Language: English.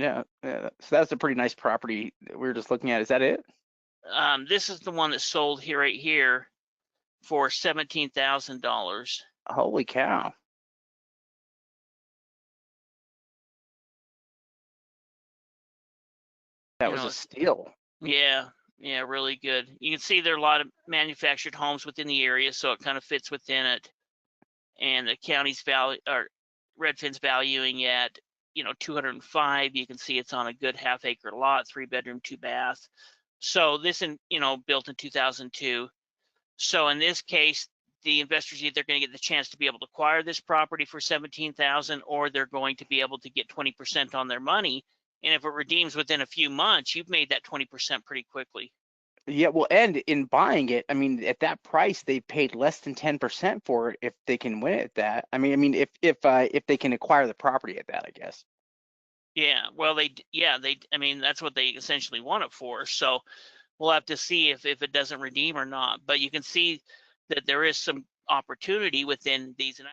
Yeah, yeah. So that's a pretty nice property that we were just looking at. Is that it? This is the one that sold here right here for $17,000. Holy cow. That You was know, a steal. yeah, yeah, really good. You can see there are a lot of manufactured homes within the area, so it kind of fits within it. And the county's value, or Redfin's valuing at, 205. You can see it's on a good half-acre lot, 3-bedroom, 2-bath. So this, built in 2002. So in this case, the investors either going to get the chance to be able to acquire this property for $17,000, or they're going to be able to get 20% on their money. And if it redeems within a few months, you've made that 20% pretty quickly. Yeah, well, and in buying it, I mean, at that price, they paid less than 10% for it if they can win it at that. I mean, if they can acquire the property at that, I guess. Yeah, well, I mean, that's what they essentially want it for. So we'll have to see if it doesn't redeem or not. But you can see that there is some opportunity within these. And